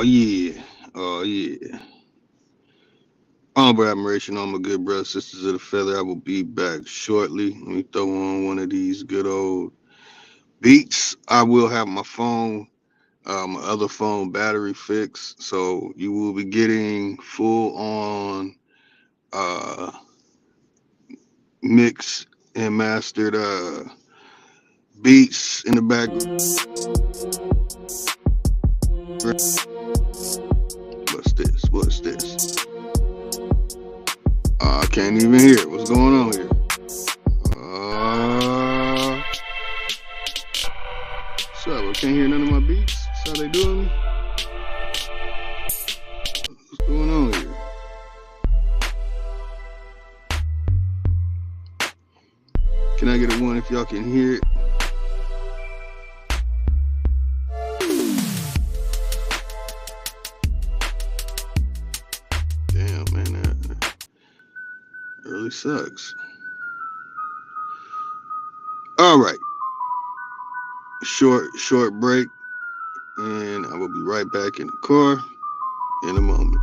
Oh yeah. Oh yeah. Humble admiration on my good brothers, sisters of the feather. I will be back shortly. Let me throw on one of these good old beats. I will have my phone, my other phone battery fixed, so you will be getting full on uh mixed and mastered beats in the background. What's this? What's this? I can't even hear it. What's going on here? What's up? I can't hear none of my beats. That's how they doing me? What's going on here? Can I get a one if y'all can hear it? Damn, man, that really sucks. All right, short break, and I will be right back in the car in a moment.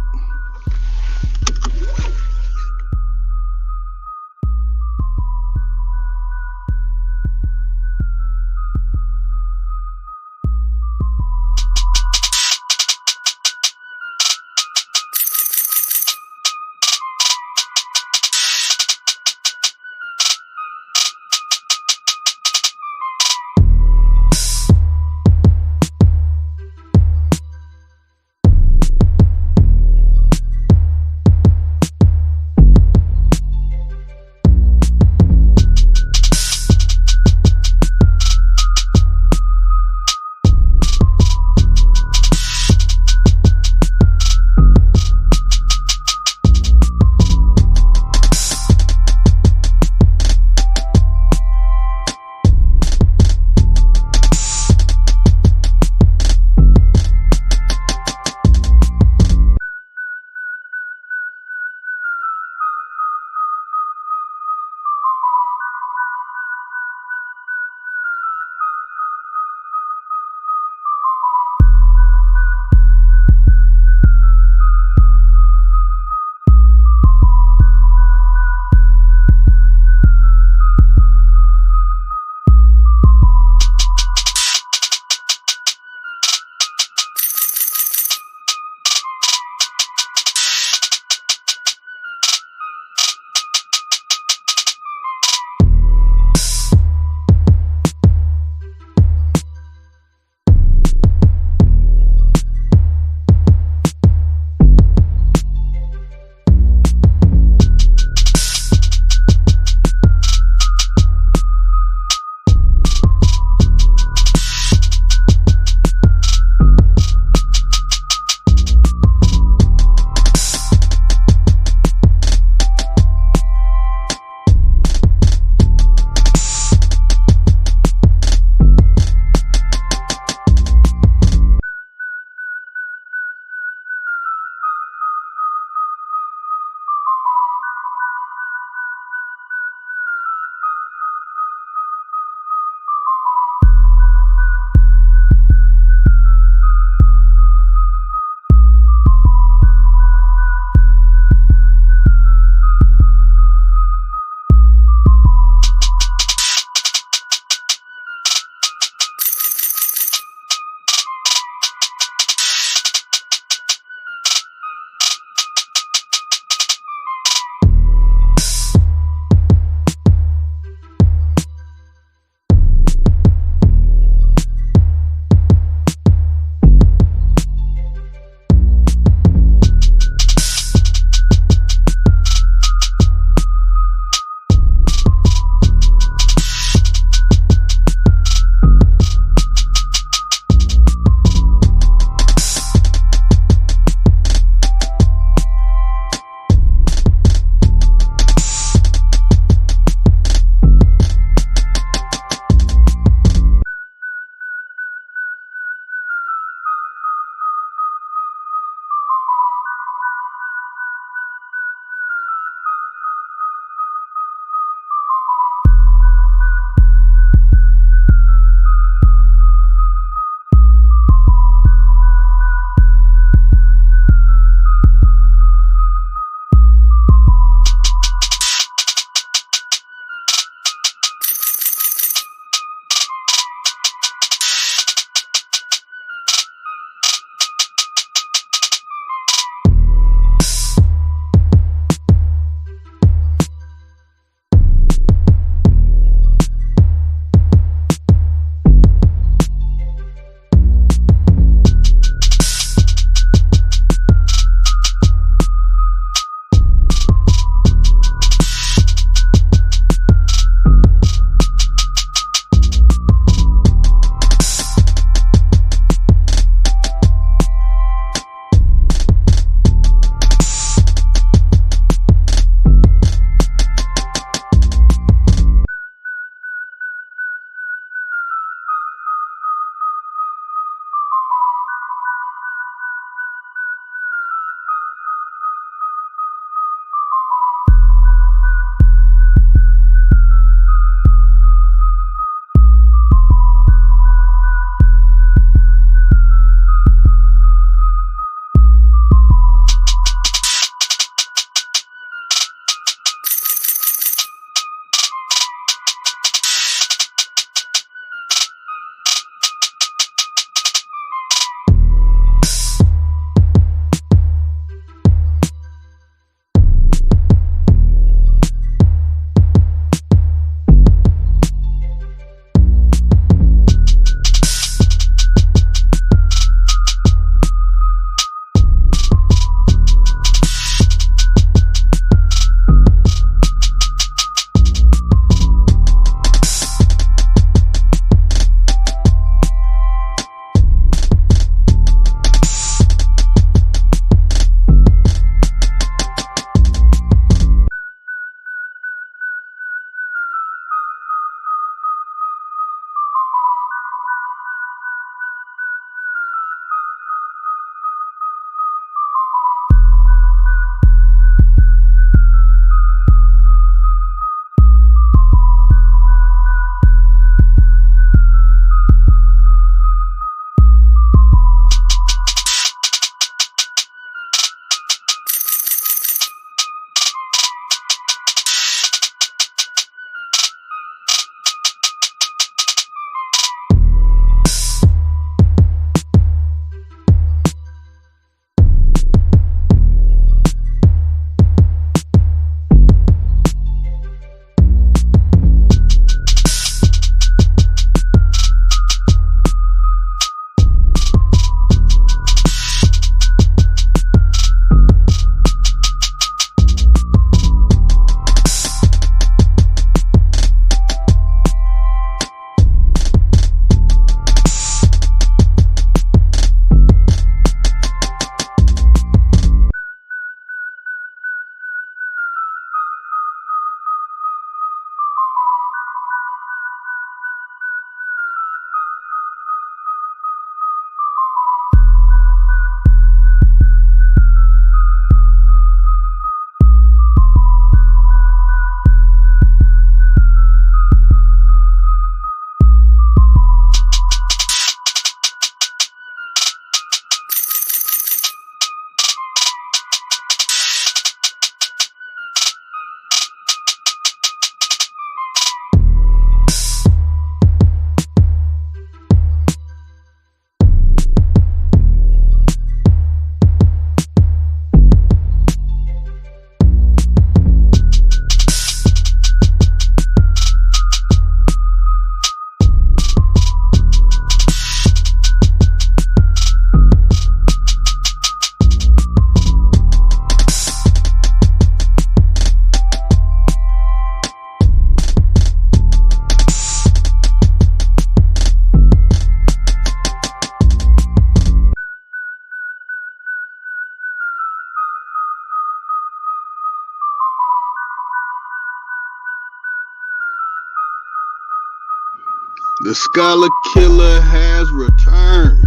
The Scholar Killer has returned.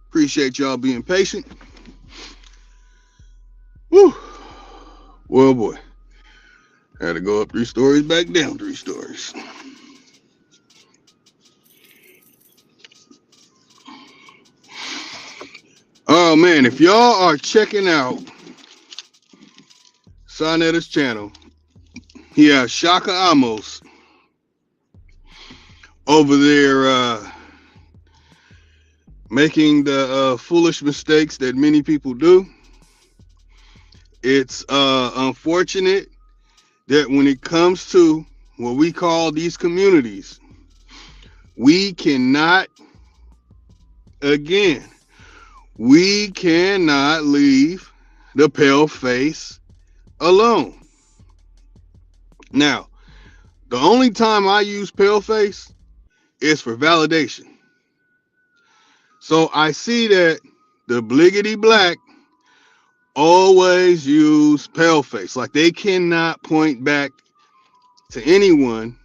Appreciate y'all being patient. Woo. Well, boy. Had to go up 3 stories, back down 3 stories. Oh, man. If y'all are checking out Sonetta's channel, he has Shakka Ahmose over there making the foolish mistakes that many people do. It's unfortunate that when it comes to what we call these communities, we cannot leave the pale face alone. Now, the only time I use pale face is for validation. So I see that the bliggity black always use pale face. Like they cannot point back to anyone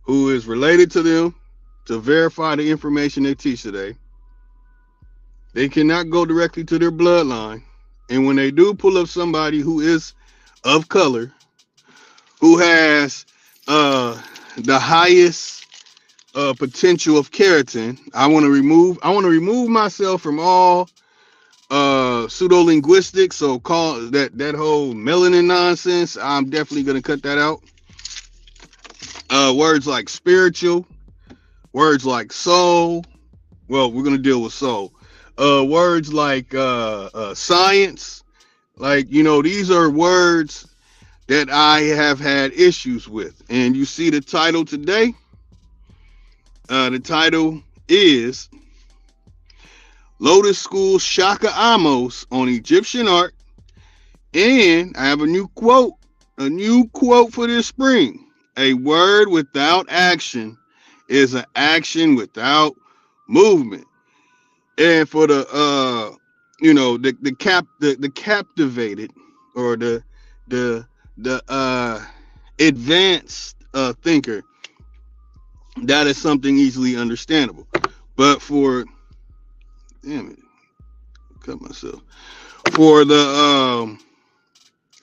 who is related to them to verify the information they teach today. They cannot go directly to their bloodline. And when they do pull up somebody who is of color, who has the highest potential of keratin, I want to remove myself from all pseudo linguistics, so call that whole melanin nonsense. I'm definitely gonna cut that out. Words like spiritual, words like soul. Well, we're gonna deal with soul. Words like science, like these are words that I have had issues with. And you see the title today. The title is Lotus School Shakka Ahmose on Egyptian art. And I have a new quote for this spring. A word without action is an action without movement. And for the the captivated or the advanced thinker, that is something easily understandable. But for for the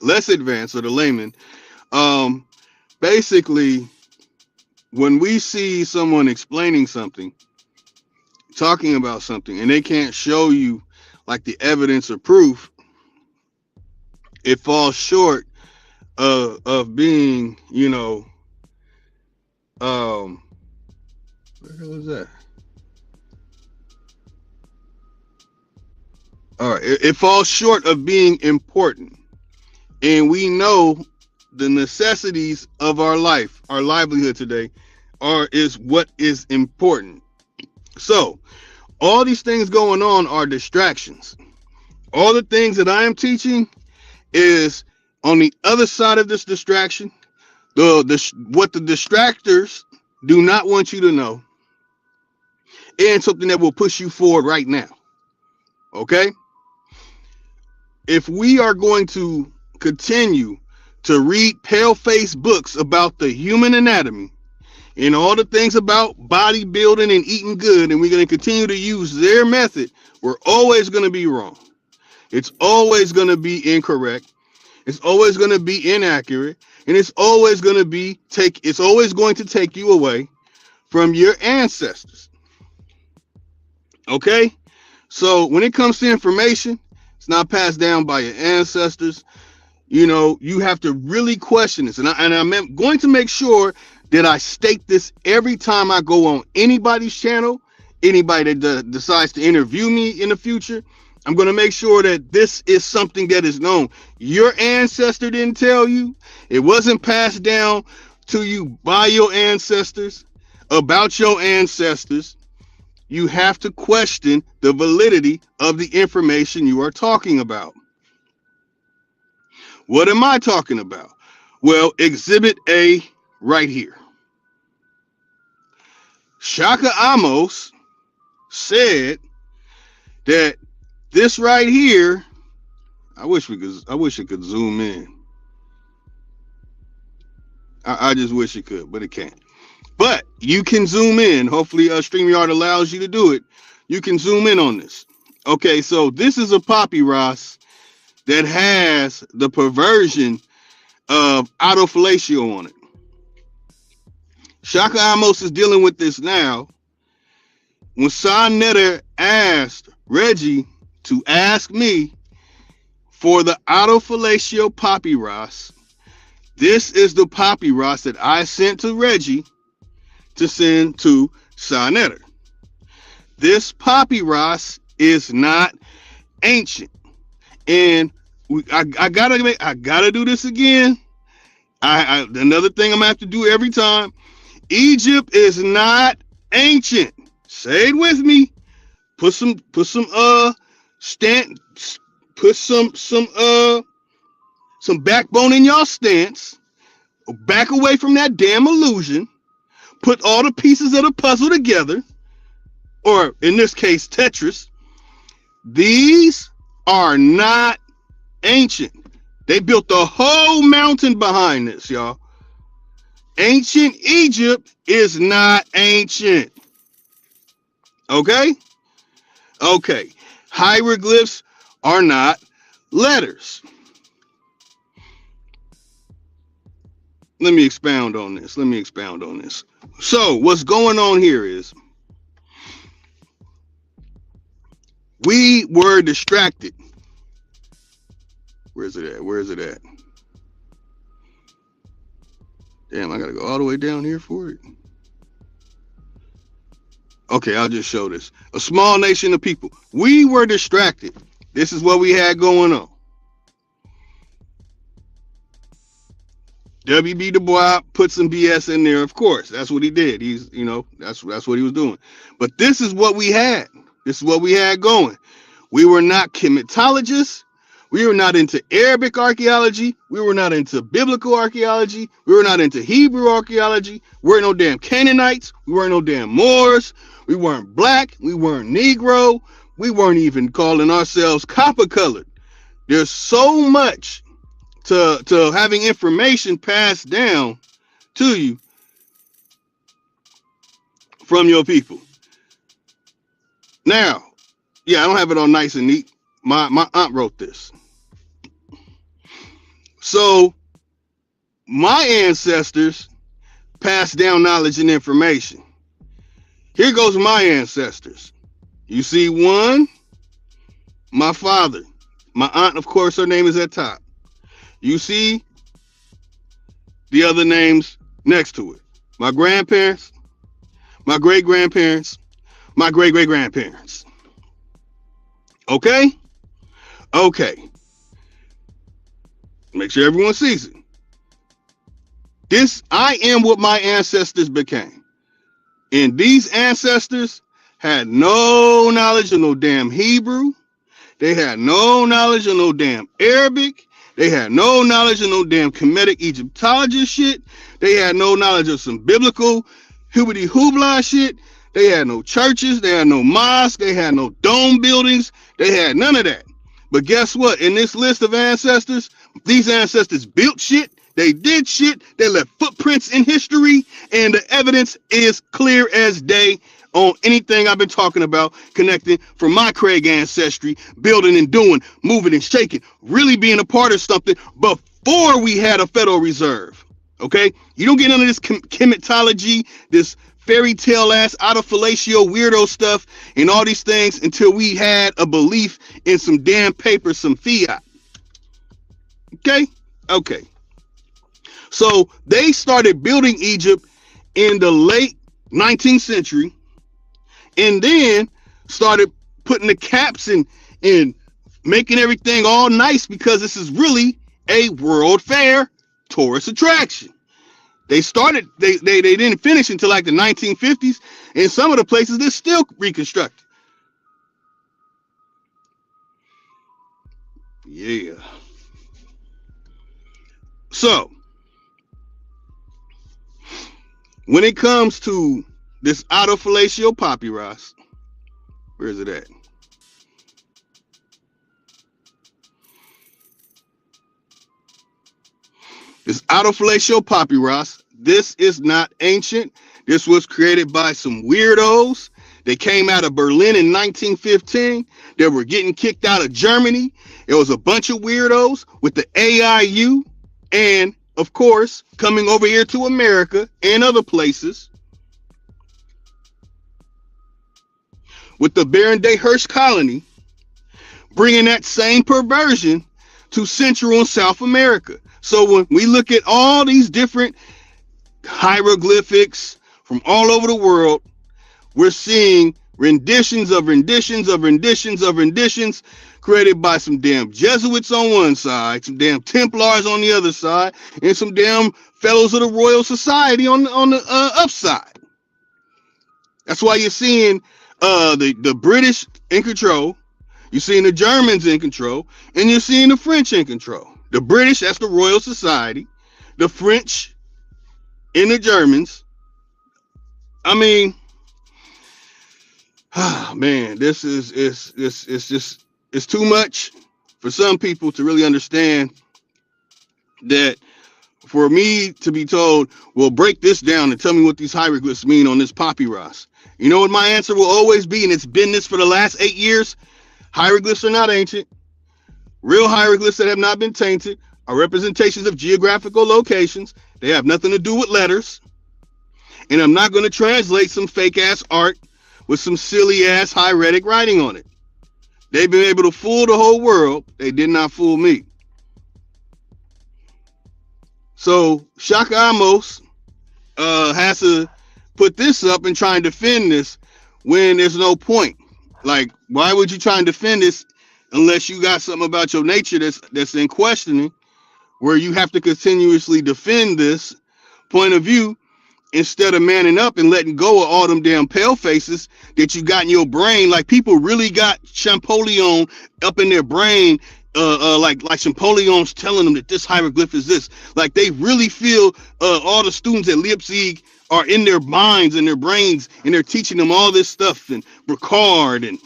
less advanced or the layman, basically, when we see someone explaining something, talking about something, and they can't show you like the evidence or proof, it falls short of being, where the hell is that? All right, it falls short of being important. And we know the necessities of our life, our livelihood today, is what is important. So all these things going on are distractions. All the things that I am teaching is on the other side of this distraction. What the distractors do not want you to know, and something that will push you forward right now. Okay? If we are going to continue to read pale-faced books about the human anatomy and all the things about bodybuilding and eating good, and we're going to continue to use their method, we're always going to be wrong. It's always going to be incorrect. It's always going to be inaccurate, and it's always going to take you away from your ancestors. Okay? So when it comes to information, it's not passed down by your ancestors. You have to really question this. And I'm going to make sure that I state this every time I go on anybody's channel, anybody that decides to interview me in the future. I'm going to make sure that this is something that is known. Your ancestor didn't tell you. It wasn't passed down to you by your ancestors, about your ancestors. You have to question the validity of the information you are talking about. What am I talking about? Well, Exhibit A right here. Shakka Ahmose said that this right here, I wish it could zoom in. I just wish it could, but it can't. But you can zoom in. Hopefully, StreamYard allows you to do it. You can zoom in on this. Okay, so this is a papyrus that has the perversion of autofellatio on it. Shakka Ahmose is dealing with this now. When Netter asked Reggie to ask me for the autofellatio papyrus, this is the papyrus that I sent to Reggie to send to Netter. This papyrus is not ancient, and I gotta do this again. Another thing I'm gonna have to do every time. Egypt is not ancient. Say it with me. Put some backbone in y'all stance. Back away from that damn illusion. Put all the pieces of the puzzle together, or in this case, Tetris. These are not ancient. They built the whole mountain behind this, y'all. Ancient Egypt is not ancient. Okay? Okay. Hieroglyphs are not letters. Let me expound on this. So, what's going on here is we were distracted. Where's it at? Damn, I gotta go all the way down here for it. Okay, I'll just show this. A small nation of people. We were distracted. This is what we had going on. W.B. Du Bois put some BS in there, of course. That's what he did. That's what he was doing. But this is what we had. This is what we had going. We were not chematologists. We were not into Arabic archaeology. We were not into biblical archaeology. We were not into Hebrew archaeology. We weren't no damn Canaanites. We weren't no damn Moors. We weren't black. We weren't Negro. We weren't even calling ourselves copper colored. There's so much to having information passed down to you from your people. Now, yeah, I don't have it all nice and neat. My aunt wrote this. So my ancestors passed down knowledge and information. Here goes my ancestors. You see one, my father. My aunt, of course, her name is at top. You see the other names next to it. My grandparents, my great-grandparents, my great-great-grandparents. Okay? Okay. Make sure everyone sees it. I am what my ancestors became. And these ancestors had no knowledge of no damn Hebrew. They had no knowledge of no damn Arabic. They had no knowledge of no damn Kemetic Egyptology shit. They had no knowledge of some biblical hoobity hoobla shit. They had no churches. They had no mosques. They had no dome buildings. They had none of that. But guess what? In this list of ancestors, these ancestors built shit. They did shit. They left footprints in history. And the evidence is clear as day on anything I've been talking about, connecting from my Craig ancestry, building and doing, moving and shaking, really being a part of something before we had a Federal Reserve. Okay? You don't get none of this chematology, this fairy tale ass autofellatio weirdo stuff and all these things until we had a belief in some damn paper, some fiat. Okay? Okay. So they started building Egypt in the late 19th century and then started putting the caps in making everything all nice because this is really a World Fair tourist attraction. They didn't finish until like the 1950s. In some of the places, they're still reconstructed. Yeah. So, when it comes to this autofellatio papyrus, where is it at? This autofellatio papyrus, This is not ancient. This was created by some weirdos. They came out of Berlin in 1915. They were getting kicked out of Germany. It was a bunch of weirdos with the AIU, and of course, coming over here to America and other places with the Baron de Hirsch colony, bringing that same perversion to Central and South America. So when we look at all these different hieroglyphics from all over the world, we're seeing renditions of renditions of renditions of renditions created by some damn Jesuits on one side, some damn Templars on the other side, and some damn fellows of the Royal Society on the upside. That's why you're seeing the British in control, you're seeing the Germans in control, and you're seeing the French in control. The British, that's the Royal Society. The French and the Germans. I mean, man, this is it's too much for some people to really understand. That for me to be told, well, break this down and tell me what these hieroglyphs mean on this papyrus. You know what my answer will always be, and it's been this for the last 8 years? Hieroglyphs are not ancient. Real hieroglyphs that have not been tainted are representations of geographical locations. They have nothing to do with letters. And I'm not going to translate some fake ass art with some silly ass hieratic writing on it. They've been able to fool the whole world. They did not fool me. So Shakka Ahmose has to put this up and try and defend this when there's no point. Like, why would you try and defend this unless you got something about your nature that's in questioning, where you have to continuously defend this point of view instead of manning up and letting go of all them damn pale faces that you got in your brain? Like, people really got Champollion up in their brain, like Champollion's telling them that this hieroglyph is this. Like, they really feel all the students at Leipzig are in their minds and their brains, and they're teaching them all this stuff, and Bricard and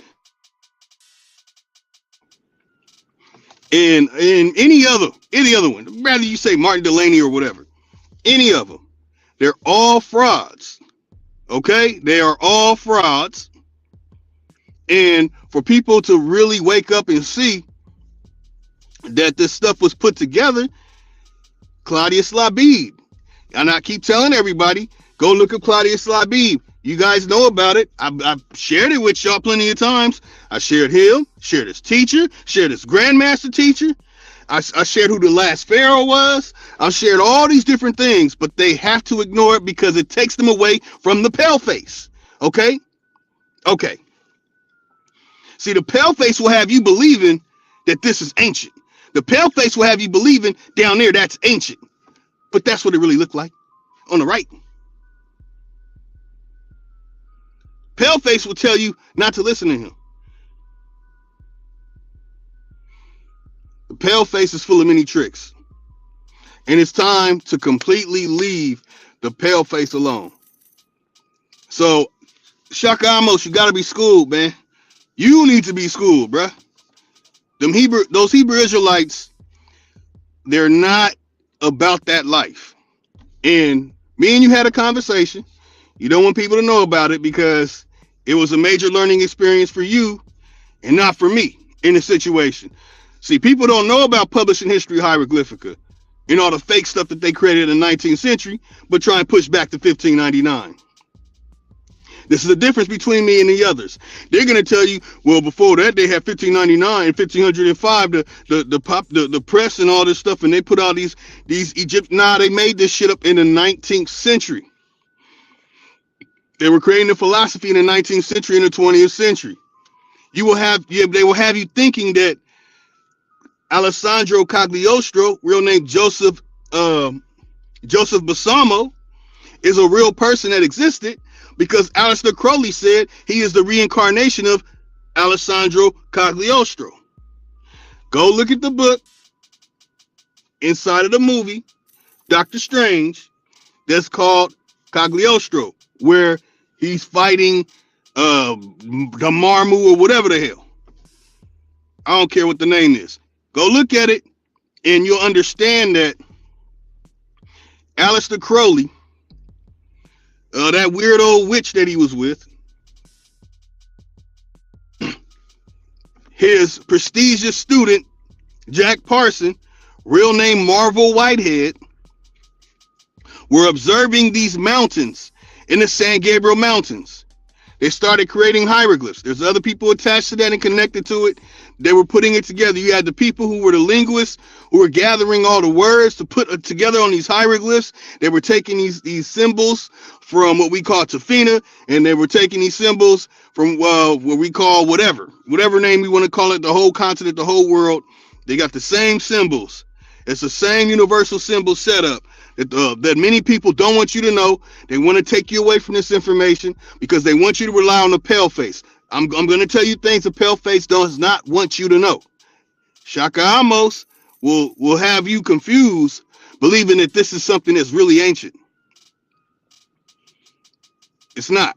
any other one, rather you say Martin Delaney or whatever, any of them, they're all frauds. Okay, they are all frauds. And for people to really wake up and see that this stuff was put together, Claudius Labib, and I keep telling everybody, go look at Claudius Labib. You guys know about it. I've shared it with y'all plenty of times. I shared him, shared his teacher, shared his grandmaster teacher. I shared who the last pharaoh was. I've shared all these different things, but they have to ignore it because it takes them away from the paleface. Okay? Okay. See, the paleface will have you believing that this is ancient. The paleface will have you believing down there that's ancient. But that's what it really looked like on the right. Paleface will tell you not to listen to him. The paleface is full of many tricks. And it's time to completely leave the paleface alone. So, Shakka Ahmose, you gotta be schooled, man. You need to be schooled, bruh. Those Hebrew Israelites, they're not about that life. And me and you had a conversation. You don't want people to know about it because it was a major learning experience for you and not for me in the situation. See, people don't know about publishing history hieroglyphica and all the fake stuff that they created in the 19th century, but try and push back to 1599. This is the difference between me and the others. They're going to tell you, well, before that, they had 1599 and 1505, the press and all this stuff, and they put out these Egypt. Nah, they made this shit up in the 19th century. They were creating the philosophy in the 19th century and the 20th century. They will have you thinking that Alessandro Cagliostro, real name Joseph Balsamo, is a real person that existed because Aleister Crowley said he is the reincarnation of Alessandro Cagliostro. Go look at the book inside of the movie Doctor Strange that's called Cagliostro, where he's fighting the Marmu or whatever the hell. I don't care what the name is. Go look at it and you'll understand that Aleister Crowley That weird old witch that he was with, his prestigious student, Jack Parson, real name Marvel Whitehead, were observing these mountains in the San Gabriel Mountains. They started creating hieroglyphs. There's other people attached to that and connected to it. They were putting it together. You had the people who were the linguists who were gathering all the words to put together on these hieroglyphs. They were taking these symbols from what we call Tafina, and they were taking these symbols from what we call whatever name we want to call it, the whole continent, the whole world. They got the same symbols. It's the same universal symbol setup that many people don't want you to know. They want to take you away from this information because they want you to rely on the pale face. I'm going to tell you things the pale face does not want you to know. Shakka Ahmose will have you confused, believing that this is something that's really ancient. It's not.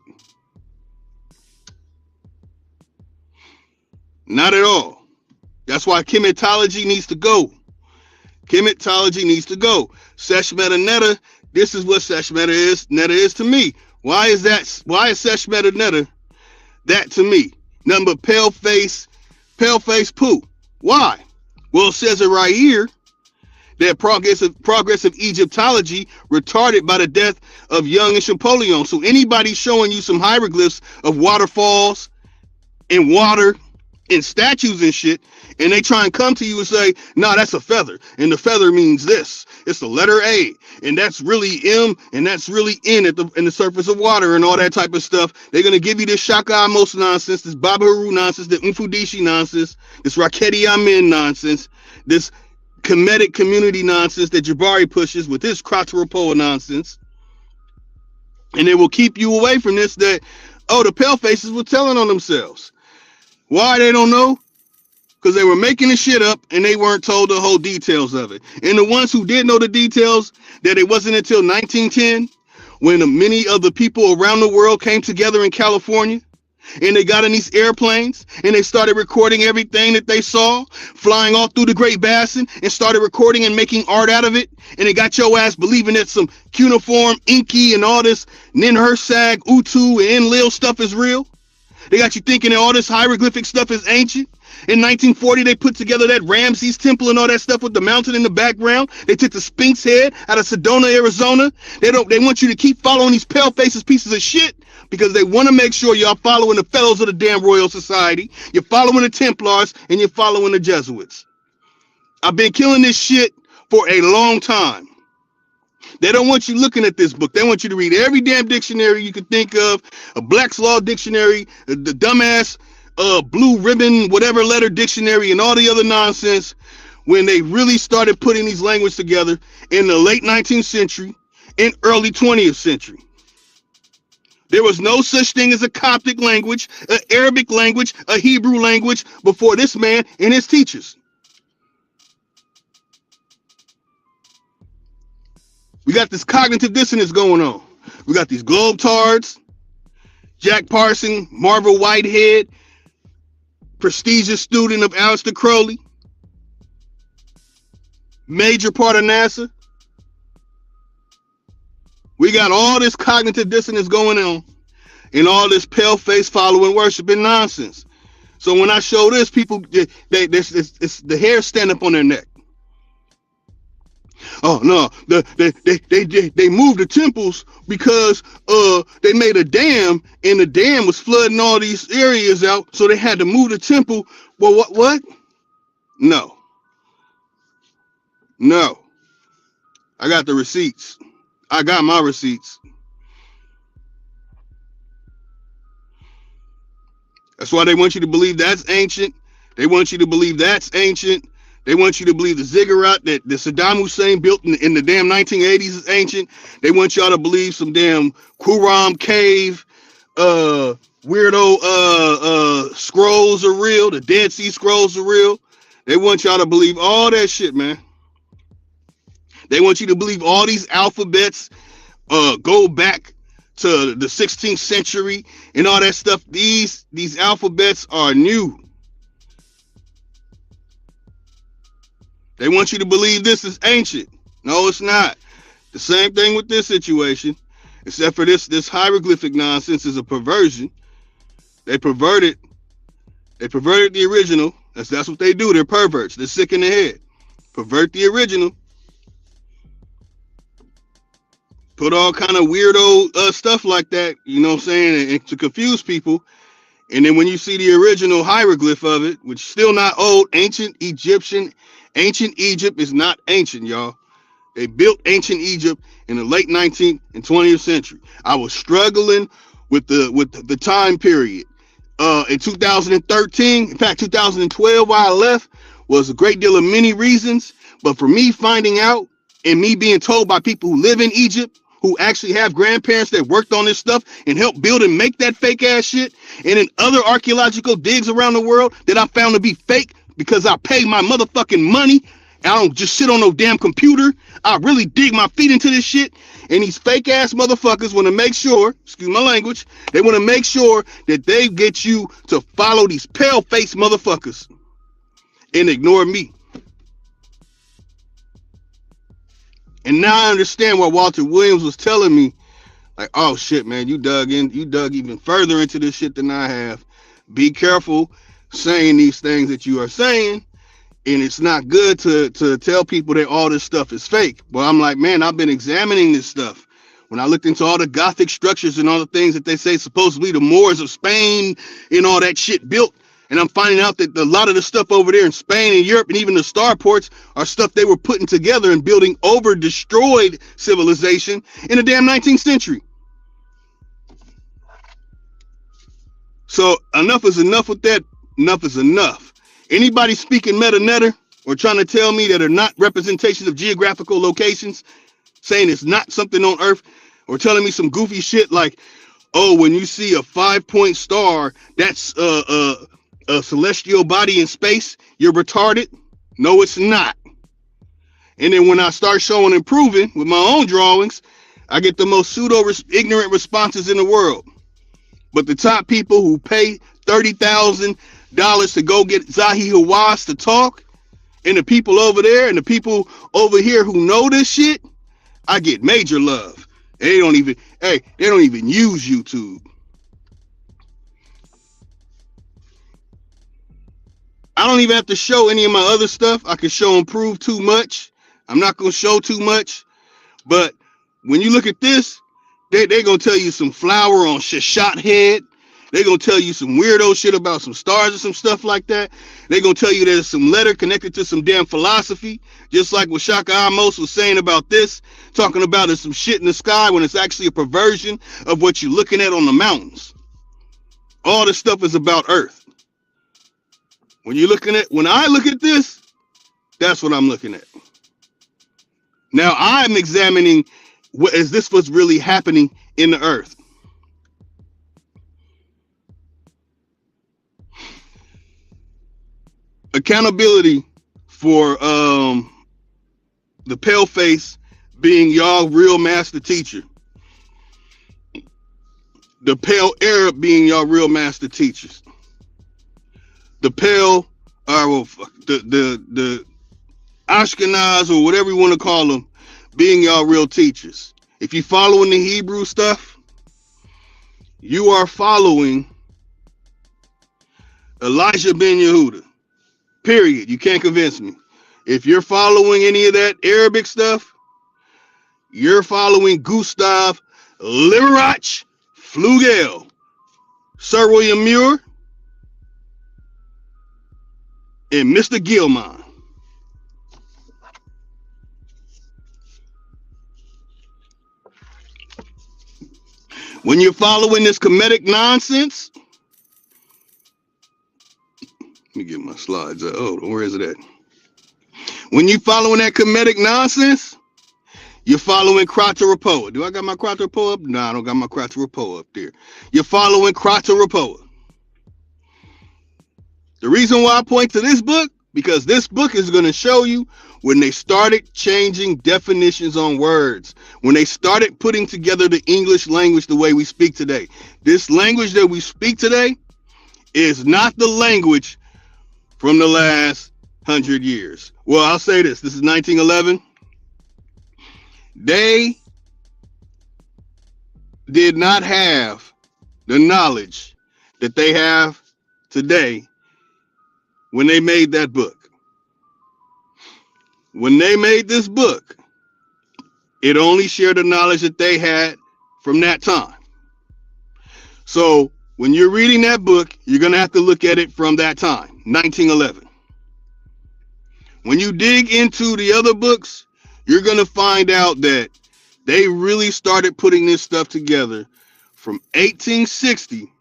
Not at all. That's why chematology needs to go. Chematology needs to go. Sesh Meta Netta, this is what Sesh Meta is. Netta is to me. Why is Sesh Meta Netta that to me? Nothing but pale face poo. Why? Well, it says it right here that progress of Egyptology retarded by the death of Young and Champollion. So anybody showing you some hieroglyphs of waterfalls and water and statues and shit, and they try and come to you and say, nah, that's a feather, and the feather means this. It's the letter A, and that's really M, and that's really N in the surface of water and all that type of stuff. They're going to give you this Shaka Ahmose nonsense, this Baba Haru nonsense, the Mfudishi nonsense, this Raketi Amin nonsense, this Kemetic community nonsense that Jabari pushes with his Kratarapoa nonsense. And they will keep you away from this that, oh, the pale faces were telling on themselves. Why they don't know? Because they were making the shit up and they weren't told the whole details of it. And the ones who did know the details, that it wasn't until 1910 when many of the people around the world came together in California and they got in these airplanes and they started recording everything that they saw flying all through the Great Basin and started recording and making art out of it. And it got your ass believing that some cuneiform, Inky, and all this Ninhursag, Utu, and Enlil stuff is real. They got you thinking that all this hieroglyphic stuff is ancient. In 1940, they put together that Ramses temple and all that stuff with the mountain in the background. They took the Sphinx head out of Sedona, Arizona. They want you to keep following these pale faces pieces of shit because they want to make sure y'all following the fellows of the damn Royal Society. You're following the Templars and you're following the Jesuits. I've been killing this shit for a long time. They don't want you looking at this book. They want you to read every damn dictionary you can think of, a Black's Law dictionary, the dumbass blue ribbon, whatever letter dictionary, and all the other nonsense when they really started putting these languages together in the late 19th century and early 20th century. There was no such thing as a Coptic language, an Arabic language, a Hebrew language before this man and his teachers. We got this cognitive dissonance going on. We got these globetards, Jack Parson, Marvel Whitehead, prestigious student of Aleister Crowley, major part of NASA. We got all this cognitive dissonance going on and all this pale face following worshiping nonsense. So when I show this, people, the hair stand up on their neck. Oh no, they moved the temples because they made a dam and the dam was flooding all these areas out, so they had to move the temple. Well, what? No. I got the receipts. I got my receipts. That's why they want you to believe that's ancient. They want you to believe that's ancient. They want you to believe the ziggurat that Saddam Hussein built in the damn 1980s is ancient. They want y'all to believe some damn Qumran cave, weirdo scrolls are real. The Dead Sea Scrolls are real. They want y'all to believe all that shit, man. They want you to believe all these alphabets go back to the 16th century and all that stuff. These alphabets are new. They want you to believe this is ancient. No, it's not. The same thing with this situation. Except for this hieroglyphic nonsense is a perversion. They perverted the original. That's what they do. They're perverts. They're sick in the head. Pervert the original. Put all kind of weirdo stuff like that, you know what I'm saying, and to confuse people. And then when you see the original hieroglyph of it, which is still not old, ancient Egypt is not ancient, y'all. They built ancient Egypt in the late 19th and 20th century. I was struggling with the time period. In 2013, in fact, 2012, while I left, was a great deal of many reasons. But for me finding out and me being told by people who live in Egypt, who actually have grandparents that worked on this stuff and helped build and make that fake ass shit, and in other archaeological digs around the world that I found to be fake because I pay my motherfucking money. I don't just sit on no damn computer. I really dig my feet into this shit. And these fake ass motherfuckers want to make sure, excuse my language, they want to make sure that they get you to follow these pale face motherfuckers and ignore me. And now I understand what Walter Williams was telling me. Like, oh shit, man, you dug even further into this shit than I have. Be careful saying these things that you are saying. And it's not good to tell people that all this stuff is fake. But I'm like, man, I've been examining this stuff. When I looked into all the Gothic structures and all the things that they say supposedly the Moors of Spain and all that shit built, and I'm finding out that a lot of the stuff over there in Spain and Europe and even the starports are stuff they were putting together and building over destroyed civilization in the damn 19th century. So enough is enough with that. Enough is enough. Anybody speaking meta-netter or trying to tell me that are not representations of geographical locations, saying it's not something on Earth, or telling me some goofy shit like, oh, when you see a 5-point star, that's a celestial body in space, you're retarded. No, it's not. And then when I start showing and proving with my own drawings, I get the most ignorant responses in the world. But the top people who pay $30,000 to go get Zahi Hawass to talk, and the people over there and the people over here who know this shit, I get major love. They don't even use YouTube. I don't even have to show any of my other stuff. I can show and prove too much. I'm not going to show too much. But when you look at this, they're going to tell you some flower on Shashot head. They're going to tell you some weirdo shit about some stars or some stuff like that. They're going to tell you there's some letter connected to some damn philosophy, just like what Shakka Ahmose was saying about this, talking about it's some shit in the sky when it's actually a perversion of what you're looking at on the mountains. All this stuff is about Earth. When I look at this, that's what I'm looking at. Now I'm examining is this what's really happening in the Earth. Accountability for the pale face being y'all real master teacher. The pale Arab being y'all real master teachers. The pale, the Ashkenaz or whatever you want to call them, being y'all real teachers. If you're following the Hebrew stuff, you are following Elijah ben Yehuda. Period. You can't convince me. If you're following any of that Arabic stuff, you're following Gustav Liberach Flugel, Sir William Muir, and Mr. Gilman. When you're following this Kemetic nonsense, let me get my slides up. Oh, where is it at? When you're following that Kemetic nonsense, you're following Krata Rappoa. Do I got my Krata Rappoa up? No, I don't got my Krata Rappoa up there. You're following Krata Rappoa. The reason why I point to this book, because this book is going to show you when they started changing definitions on words, when they started putting together the English language the way we speak today. This language that we speak today is not the language from the last 100 years. Well, I'll say this. This is 1911. They did not have the knowledge that they have today when they made that book. When they made this book, it only shared the knowledge that they had from that time. So when you're reading that book, you're going to have to look at it from that time, 1911. When you dig into the other books, you're going to find out that they really started putting this stuff together from 1860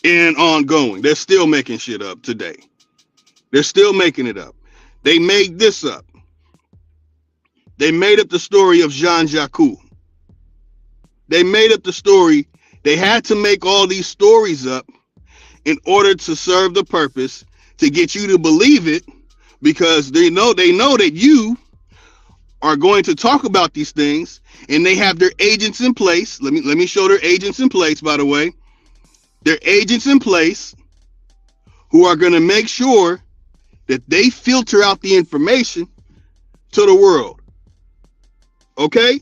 and ongoing. They're still making shit up today. They're still making it up. They made this up. They made up the story of Jean-Jacques. They made up the story. They had to make all these stories up in order to serve the purpose to get you to believe it, because they know that you are going to talk about these things, and they have their agents in place. Let me show their agents in place, by the way. Their agents in place who are going to make sure that they filter out the information to the world. Okay?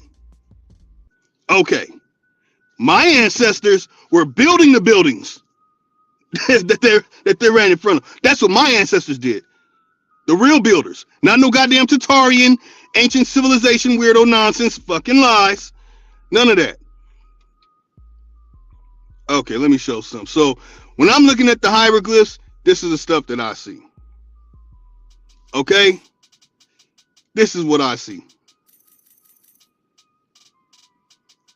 Okay. My ancestors were building the buildings that they ran in front of. That's what my ancestors did. The real builders. Not no goddamn Tartarian, ancient civilization, weirdo nonsense, fucking lies. None of that. Okay, let me show some. So when I'm looking at the hieroglyphs, this is the stuff that I see. Okay? This is what I see.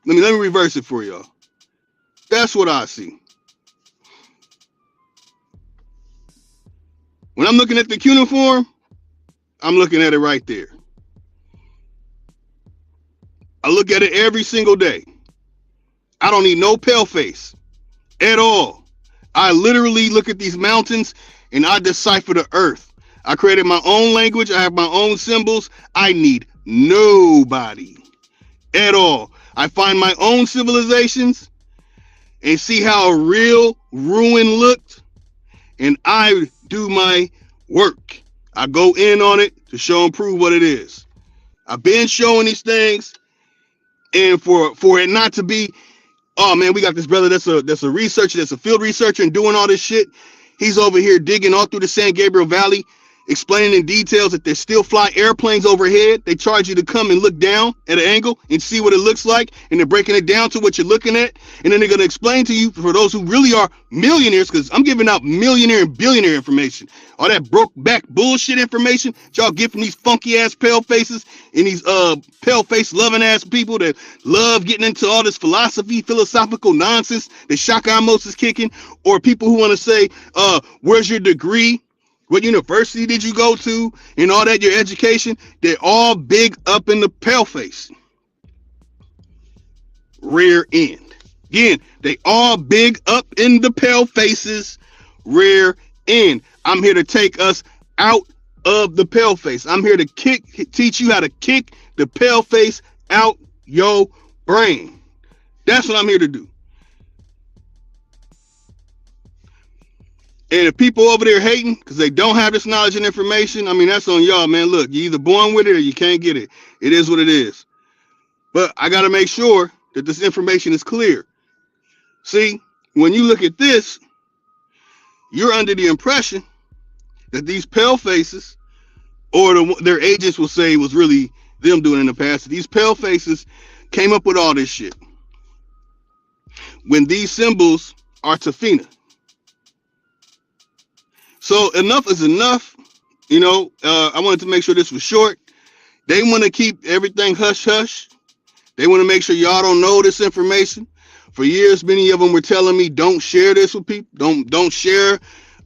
Let me reverse it for y'all. That's what I see. When I'm looking at the cuneiform, I'm looking at it right there. I look at it every single day. I don't need no pale face at all. I literally look at these mountains and I decipher the earth. I created my own language. I have my own symbols. I need nobody at all. I find my own civilizations and see how a real ruin looked, and I do my work. I go in on it to show and prove what it is. I've been showing these things, and for it not to be, oh man, we got this brother that's a researcher, that's a field researcher and doing all this shit. He's over here digging all through the San Gabriel Valley, explaining in details that they still fly airplanes overhead. They charge you to come and look down at an angle and see what it looks like, and they're breaking it down to what you're looking at, and then they're going to explain to you, for those who really are millionaires, because I'm giving out millionaire and billionaire information, all that broke back bullshit information that y'all get from these funky ass pale faces and these pale face loving ass people that love getting into all this philosophical nonsense that Shakka Ahmose is kicking, or people who want to say, where's your degree? What university did you go to? And all that, your education. They're all big up in the pale face. Rear end. Again, they all big up in the pale faces. Rear end. I'm here to take us out of the pale face. I'm here to teach you how to kick the pale face out your brain. That's what I'm here to do. And if people over there hating because they don't have this knowledge and information, I mean, that's on y'all, man. Look, you're either born with it or you can't get it. It is what it is. But I got to make sure that this information is clear. See, when you look at this, you're under the impression that these pale faces, or their agents will say was really them doing in the past, these pale faces came up with all this shit. When these symbols are Tafina. So enough is enough. You know, I wanted to make sure this was short. They want to keep everything hush hush. They want to make sure y'all don't know this information. For years, many of them were telling me, don't share this with people. Don't share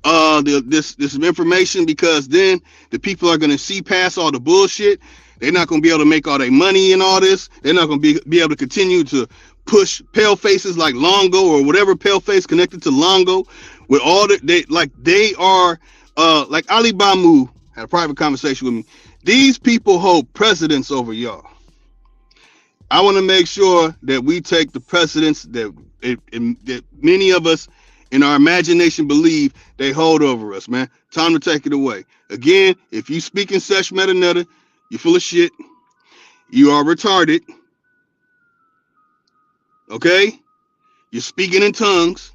this information, because then the people are going to see past all the bullshit. They're not going to be able to make all their money and all this. They're not going to be able to continue to push pale faces like Longo or whatever pale face connected to Longo. With all that they are like Ali Bamu had a private conversation with me. These people hold precedence over y'all. I want to make sure that we take the precedence that many of us in our imagination believe they hold over us, man. Time to take it away. Again, if you speak in such meta, you're full of shit. You are retarded. Okay? You're speaking in tongues.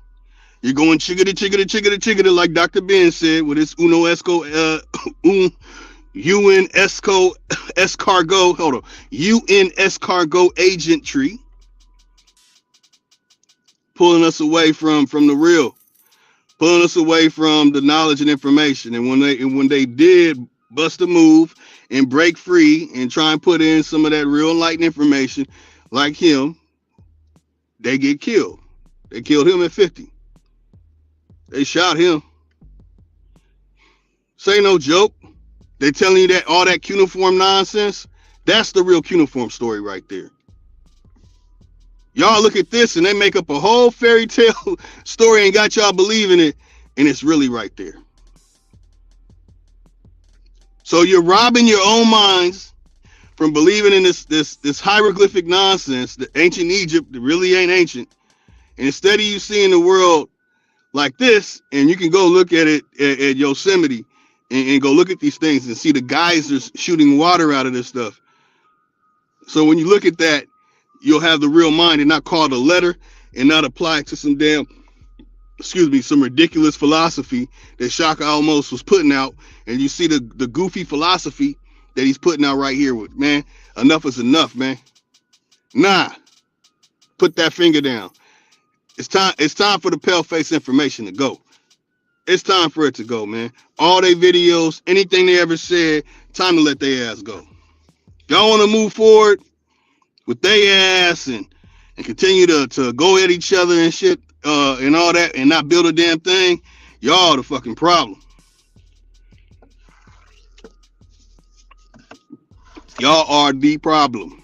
You're going chickadee, chickadee, chickadee, chickadee, like Dr. Ben said with his uno esco, UN escargot, hold on, UN escargot agent tree, pulling us away from the real, pulling us away from the knowledge and information. And when they did bust a move and break free and try and put in some of that real enlightened information, like him, they get killed. They killed him at 50. They shot him. This ain't no joke. They telling you that all that cuneiform nonsense, that's the real cuneiform story right there. Y'all look at this and they make up a whole fairy tale story and got y'all believing it, and it's really right there. So you're robbing your own minds from believing in this hieroglyphic nonsense, the ancient Egypt that really ain't ancient. And instead of you seeing the world like this, and you can go look at it at Yosemite and go look at these things and see the geysers shooting water out of this stuff. So when you look at that, you'll have the real mind and not call it a letter and not apply it to some some ridiculous philosophy that Shakka Ahmose was putting out. And you see the goofy philosophy that he's putting out right here with, man, enough is enough, man. Nah, put that finger down. It's time for the pale face information to go. It's time for it to go, man. All their videos, anything they ever said, time to let their ass go. Y'all want to move forward with their ass and continue to go at each other and shit and all that and not build a damn thing, y'all the fucking problem. Y'all are the problem.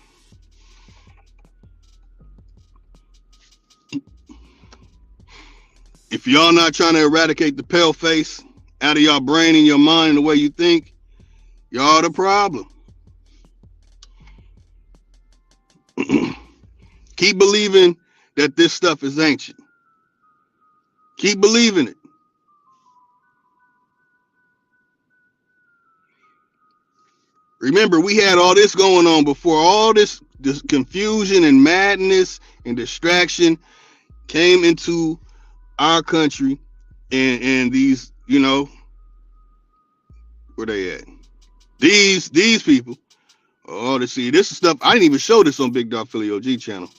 If y'all not trying to eradicate the pale face out of your brain and your mind and the way you think, y'all the problem. Keep believing that this stuff is ancient. Keep believing it. Remember, we had all this going on before all this confusion and madness and distraction came into our country, and these, you know, where they at? These people. Oh, to see, this is stuff I didn't even show this on Big Dog Philly OG channel.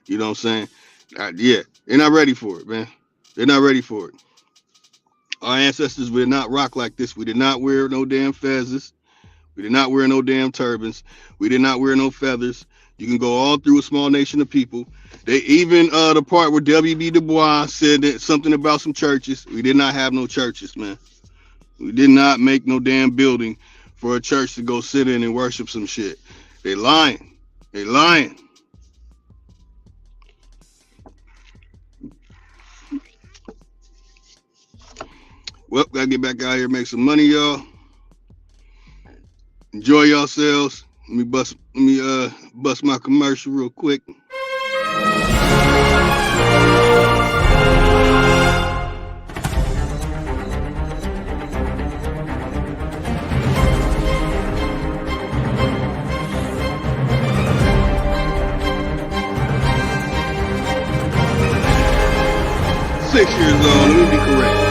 You know what I'm saying? Yeah, they're not ready for it, man. They're not ready for it. Our ancestors did not rock like this. We did not wear no damn fezzes. We did not wear no damn turbans. We did not wear no feathers. You can go all through a small nation of people. They even the part where W.B. Du Bois said that something about some churches. We did not have no churches, man. We did not make no damn building for a church to go sit in and worship some shit. They lying. They lying. Well, gotta get back out here, make some money, y'all. Enjoy yourselves. Let me bust my commercial real quick. Six years old, let me be correct.